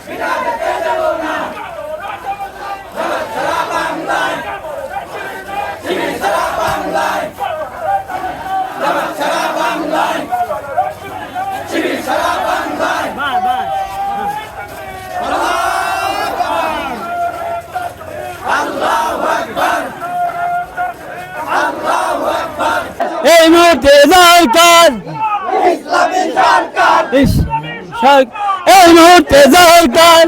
এই মুহূর্তে সরকার এই মুহূর্তে সরকার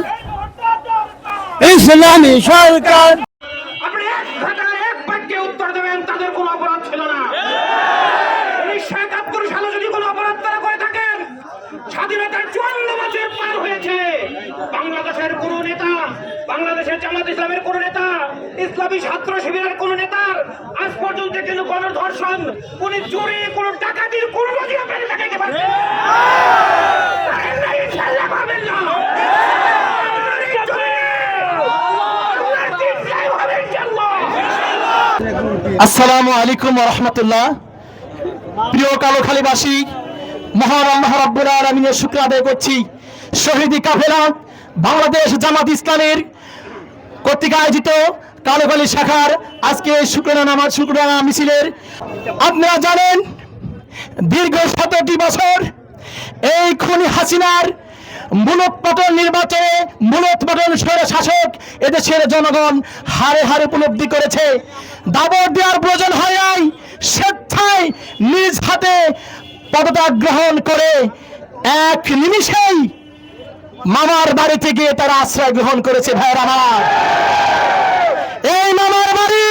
ইসলামী সরকার। আপনি এক ঘটনা এক বাক্যে উত্তর দেবেন তাদের কোনো অপরাধ ছিল না। 1971 সালে যদি কোনো অপরাধ তারা করে থাকেন, স্বাধীনতার 54 বছর পার হয়েছে, বাংলাদেশের কোন নেতা, বাংলাদেশের জামাত ইসলামের কোন নেতা, ইসলামী ছাত্র শিবিরের কোন নেতার আজ পর্যন্ত কিন্তু কোন ধর্ষণ, কোন চুরি, কোন ডাকাতির কোন নজির আপনারা দেখাইতে পারবেন? ইনশাআল্লাহ পাবেন না। আসসালামু আলাইকুম ওয়া রাহমাতুল্লাহ। প্রিয় কালোখালীবাসী, মহান আল্লাহ রাব্বুল আলামিনের শুকর আদায় করছি। শহীদি কাফেলা বাংলাদেশ জামাত ইসলামের কর্তৃক আয়োজিত কালোখালী শাখার আজকে শুকরানা মিছিলের আপনারা জানেন দীর্ঘ 17টি বছর এই খুনি হাসিনার মূলোৎপাটন নির্বাচনে মূলোৎপাটন শাসক এদেশের জনগণ হারে হারে উপলব্ধি করেছে। দাবর দেওয়ার প্রয়োজন হয় নাই, স্বেচ্ছায় নিজ হাতে পদত্যাগ গ্রহণ করে এক নিমিষেই মামার বাড়িতে গিয়ে তারা আশ্রয় গ্রহণ করেছে। ভাইয়ের আমার, এই মামার বাড়ি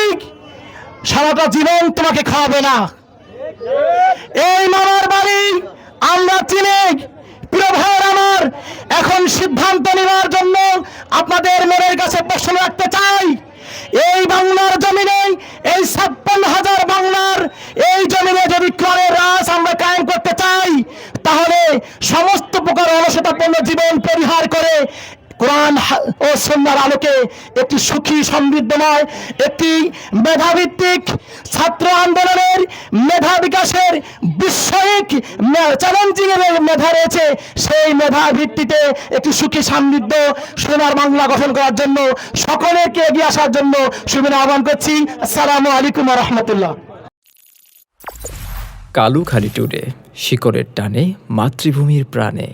সারাটা জীবন তোমাকে খাওয়াবে না। এই মামার বাড়ি আমরা চিনি। প্রিয় ভাইয়ের আমার, এখন সিদ্ধান্ত নেওয়ার জন্য আপনাদের মনের কাছে প্রশ্ন রাখতে চাই, এই বাংলার জমিনে, এই 56,000 বাংলার এই জমিনে যদি কোরআনের রাজ আমরা কায়েম করতে চাই, তাহলে সমস্ত প্রকার অলসতাপূর্ণ জীবন পরিহার করে কোরআন ও সুন্নাহর আলোকে একটি সুখী সমৃদ্ধময় একটি মেধাভিত্তিক ছাত্র আন্দোলনের মেধা বিকাশের বিস্ময়িক চ্যালেঞ্জিং মেধা রয়েছে, সেই মেধা ভিত্তিতে একটি সুখী সমৃদ্ধ সোনার বাংলা গঠন করার জন্য সকলেকে এগিয়ে আসার জন্য শুভেচ্ছা আহ্বান করছি। আসসালামু আলাইকুম ওয়া রাহমাতুল্লাহ। কালুখালী টুডে, শিকড়ের টানে মাতৃভূমির প্রাণে।